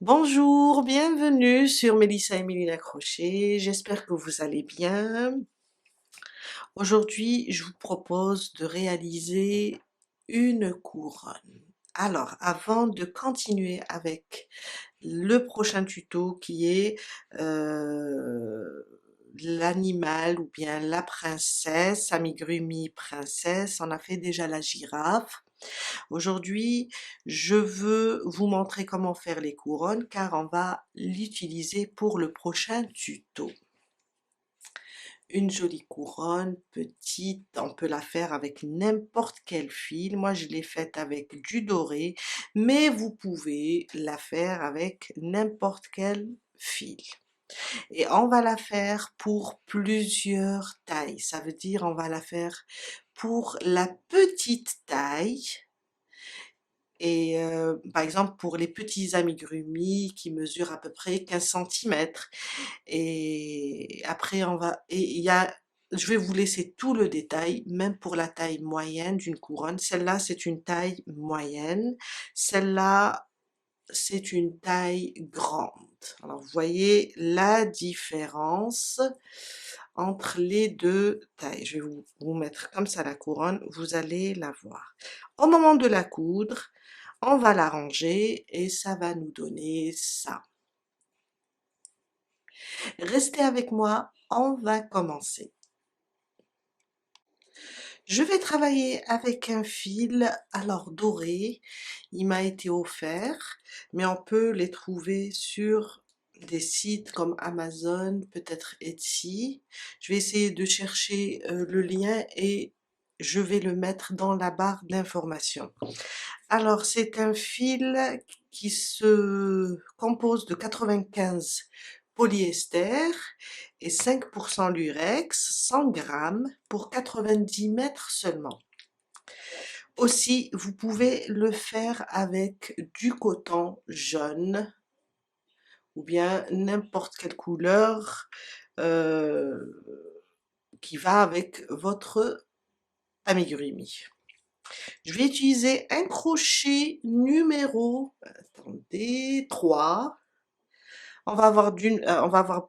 Bonjour, bienvenue sur Mélissa et Mélina Crochet. J'espère que vous allez bien. Aujourd'hui, je vous propose de réaliser une couronne. Alors, avant de continuer avec le prochain tuto qui est l'animal ou bien la princesse, amigurumi princesse, on a fait déjà la girafe. Aujourd'hui, je veux vous montrer comment faire les couronnes car on va l'utiliser pour le prochain tuto. Une jolie couronne, petite, on peut la faire avec n'importe quel fil. Moi, je l'ai faite avec du doré, mais vous pouvez la faire avec n'importe quel fil. Et on va la faire pour plusieurs tailles. Ça veut dire on va la faire pour la petite taille. Et par exemple, pour les petits amigurumis qui mesurent à peu près 15 centimètres. Et après, je vais vous laisser tout le détail, même pour la taille moyenne d'une couronne. Celle-là, c'est une taille moyenne. Celle-là, c'est une taille grande. Alors, vous voyez la différence entre les deux tailles. Je vais vous mettre comme ça la couronne, vous allez la voir. Au moment de la coudre, on va la ranger et ça va nous donner ça. Restez avec moi, on va commencer. Je vais travailler avec un fil, alors doré, il m'a été offert, mais on peut les trouver sur des sites comme Amazon, peut-être Etsy. Je vais essayer de chercher le lien et je vais le mettre dans la barre d'information. Alors, c'est un fil qui se compose de 95 polyester et 5% lurex, 100 grammes pour 90 mètres seulement. Aussi, vous pouvez le faire avec du coton jaune ou bien n'importe quelle couleur euh, qui va avec votre amigurumi. Je vais utiliser un crochet numéro, attendez, 3. On va avoir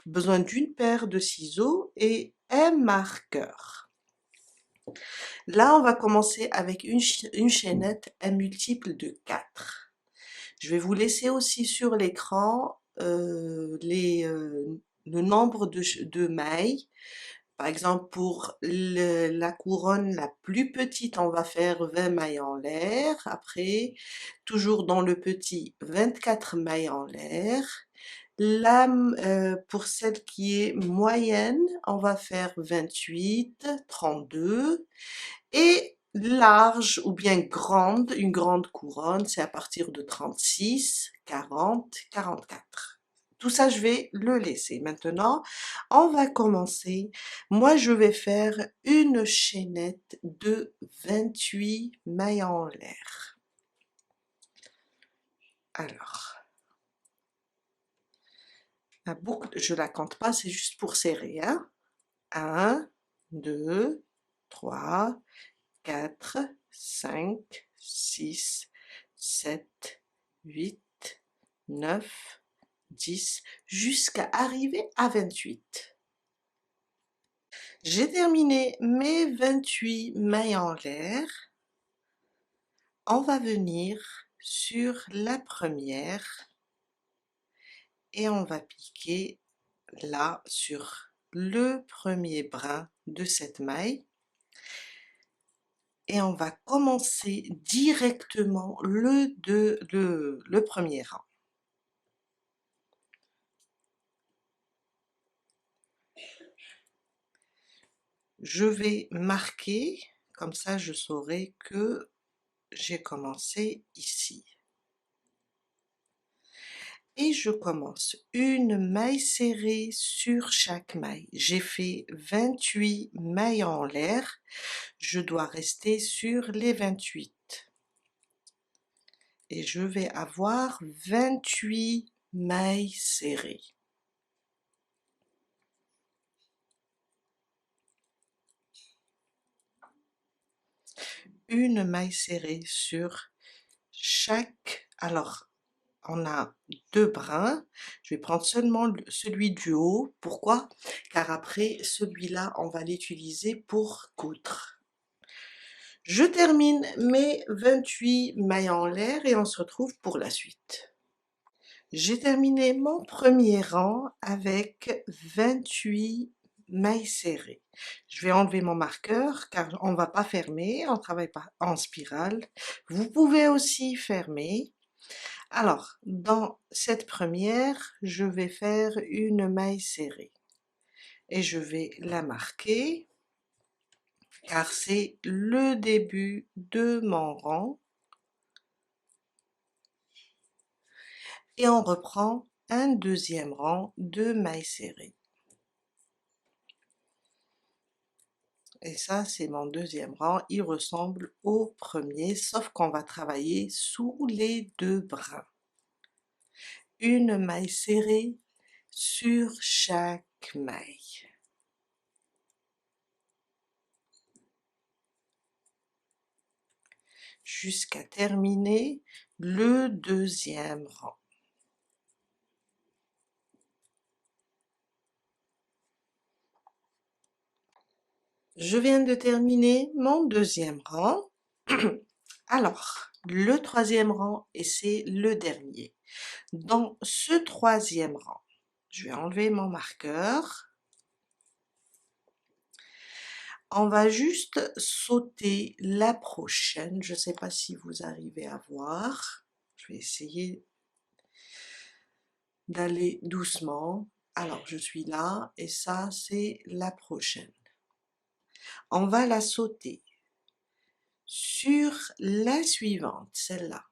besoin d'une paire de ciseaux et un marqueur. Là, on va commencer avec une chaînette, un multiple de 4. Je vais vous laisser aussi sur l'écran le nombre de mailles. Par exemple, pour la couronne la plus petite, on va faire 20 mailles en l'air. Après, toujours dans le petit, 24 mailles en l'air. Là, pour celle qui est moyenne, on va faire 28, 32. Et large ou bien grande, une grande couronne, c'est à partir de 36, 40, 44. Tout ça, je vais le laisser. Maintenant, on va commencer. Moi, je vais faire une chaînette de 28 mailles en l'air. Alors, la boucle, je la compte pas, c'est juste pour serrer, hein. 1, 2, 3, 4, 5, 6, 7, 8, 9, 10, jusqu'à arriver à 28. J'ai terminé mes 28 mailles en l'air. On va venir sur la première et on va piquer là sur le premier brin de cette maille. Et on va commencer directement le premier rang. Je vais marquer, comme ça je saurai que j'ai commencé ici. Et je commence une maille serrée sur chaque maille. J'ai fait 28 mailles en l'air. Je dois rester sur les 28. Et je vais avoir 28 mailles serrées. Une maille serrée sur chaque... Alors, on a 2 brins. Je vais prendre seulement celui du haut. Pourquoi? Car après, celui-là, on va l'utiliser pour coudre. Je termine mes 28 mailles en l'air et on se retrouve pour la suite. J'ai terminé mon premier rang avec 28 mailles serrées. Je vais enlever mon marqueur car on ne va pas fermer, on travaille pas en spirale. Vous pouvez aussi fermer. Alors, dans cette première, je vais faire une maille serrée et je vais la marquer car c'est le début de mon rang. Et on reprend un deuxième rang de mailles serrées. Et ça, c'est mon deuxième rang, il ressemble au premier, sauf qu'on va travailler sous les 2 brins. Une maille serrée sur chaque maille. Jusqu'à terminer le deuxième rang. Je viens de terminer mon deuxième rang. Alors, le troisième rang, et c'est le dernier. Dans ce troisième rang, je vais enlever mon marqueur. On va juste sauter la prochaine. Je ne sais pas si vous arrivez à voir. Je vais essayer d'aller doucement. Alors, je suis là et ça, c'est la prochaine. On va la sauter sur la suivante, celle-là.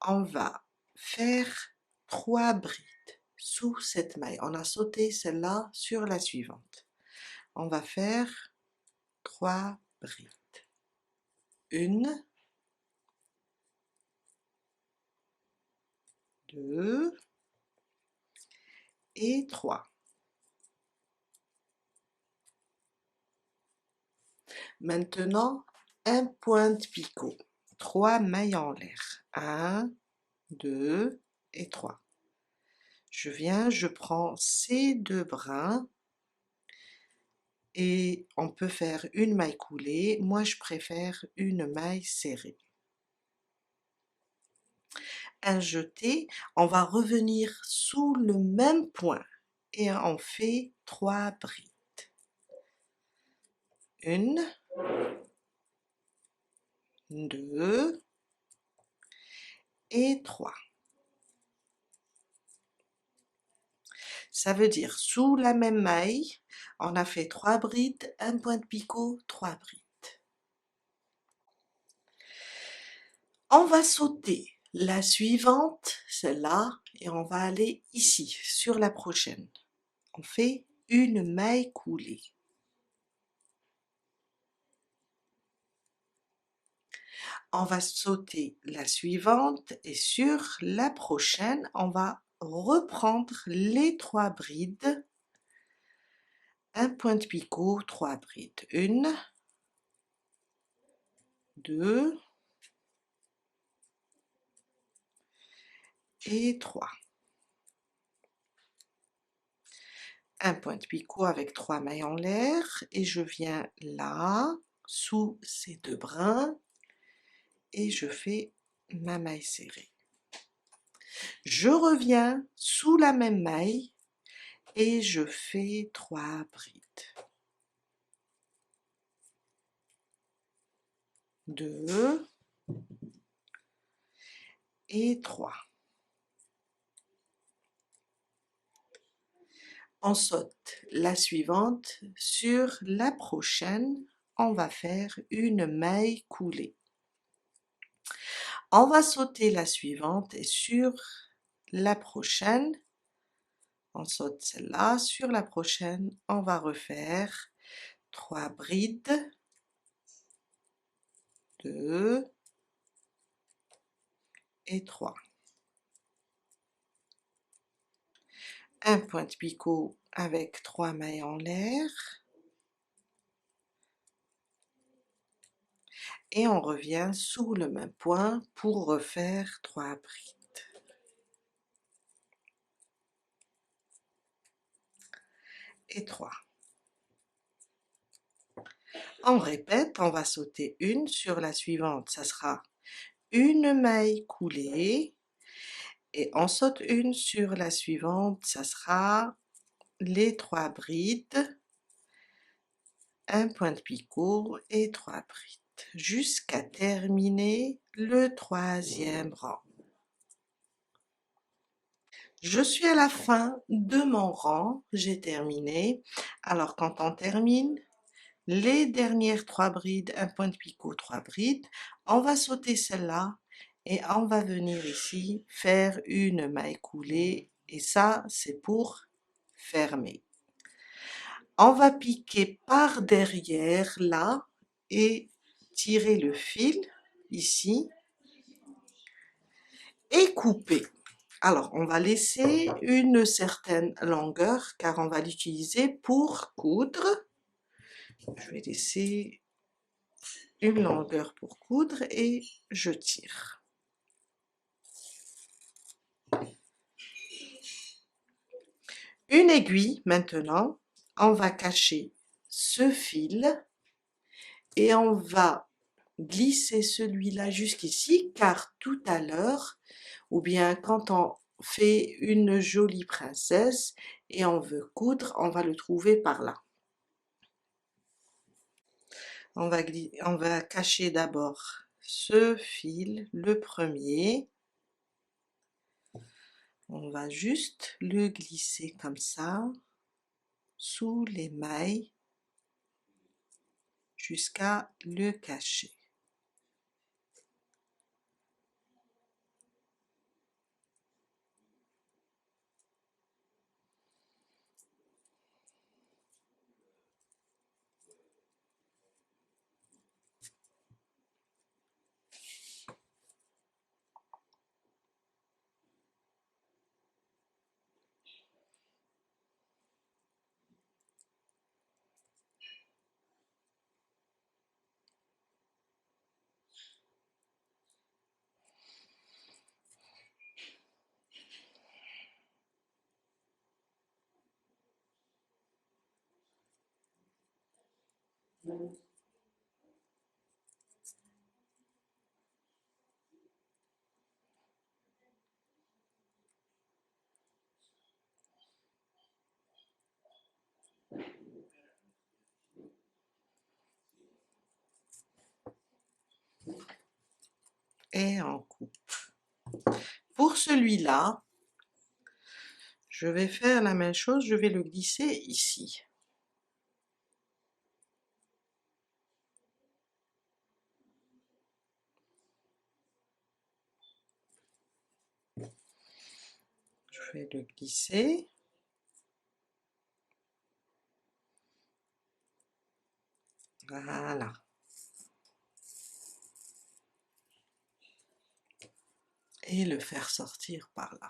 On va faire 3 brides sous cette maille. On a sauté celle-là sur la suivante. On va faire 3 brides. 1, 2 et 3. Maintenant, un pointe-picot, 3 mailles en l'air. 1, 2 et 3. Je viens, je prends ces 2 brins et on peut faire une maille coulée. Moi, je préfère une maille serrée. Un jeté, on va revenir sous le même point et on fait 3 brides. 1, 2 et 3. Ça veut dire sous la même maille, on a fait 3 brides, un pointe-picot, 3 brides. On va sauter la suivante, celle-là, et on va aller ici, sur la prochaine. On fait une maille coulée. On va sauter la suivante et sur la prochaine, on va reprendre les 3 brides, un pointe-picot, 3 brides. 1, 2 et 3. Un pointe-picot avec 3 mailles en l'air et je viens là, sous ces 2 brins et je fais ma maille serrée. Je reviens sous la même maille et je fais 3 brides. 2 et 3. On saute la suivante, sur la prochaine, on va faire une maille coulée. On va sauter la suivante et sur la prochaine, on saute celle-là, sur la prochaine, on va refaire 3 brides, 2 et 3. Un pointe-picot avec 3 mailles en l'air, et on revient sous le même point pour refaire 3 brides. Et 3. On répète, on va sauter une sur la suivante, ça sera une maille coulée, et on saute une sur la suivante, ça sera les 3 brides, un point de picot et 3 brides, jusqu'à terminer le 3e rang. Je suis à la fin de mon rang, j'ai terminé. Alors quand on termine, les dernières 3 brides, un point de picot, 3 brides, on va sauter celle-là et on va venir ici faire une maille coulée, et ça c'est pour fermer. On va piquer par derrière là et tirer le fil ici et couper. Alors on va laisser une certaine longueur car on va l'utiliser pour coudre. Je vais laisser une longueur pour coudre et je tire. Une aiguille maintenant, on va cacher ce fil et on va glisser celui-là jusqu'ici car tout à l'heure, ou bien quand on fait une jolie princesse et on veut coudre, on va le trouver par là. On va cacher d'abord ce fil, le premier. On va juste le glisser comme ça, sous les mailles, jusqu'à le cacher. Et on coupe. Pour celui-là, je vais faire la même chose, je vais le glisser ici. Je vais le glisser. Voilà. Et le faire sortir par là.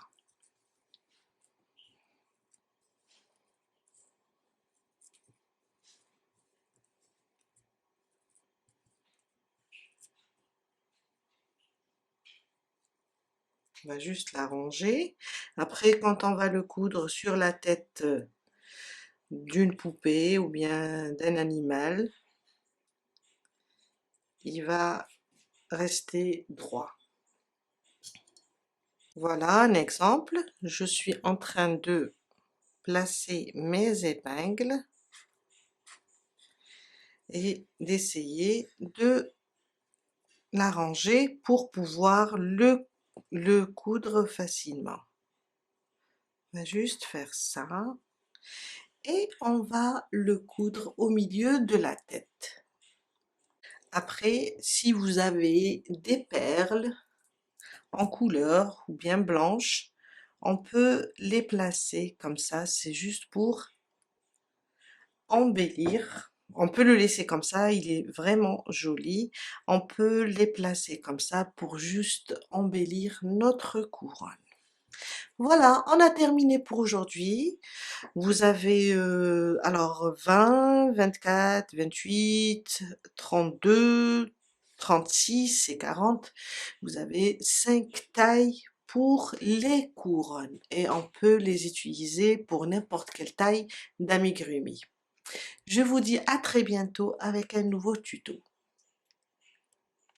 On va juste l'arranger. Après, quand on va le coudre sur la tête d'une poupée ou bien d'un animal, il va rester droit. Voilà un exemple. Je suis en train de placer mes épingles et d'essayer de l'arranger pour pouvoir le coudre facilement. On va juste faire ça et on va le coudre au milieu de la tête. Après, si vous avez des perles en couleur ou bien blanches, on peut les placer comme ça, c'est juste pour embellir. On peut le laisser comme ça, il est vraiment joli. On peut les placer comme ça pour juste embellir notre couronne. Voilà, on a terminé pour aujourd'hui. Vous avez alors 20, 24, 28, 32, 36 et 40, vous avez 5 tailles pour les couronnes et on peut les utiliser pour n'importe quelle taille d'amigurumi. Je vous dis à très bientôt avec un nouveau tuto.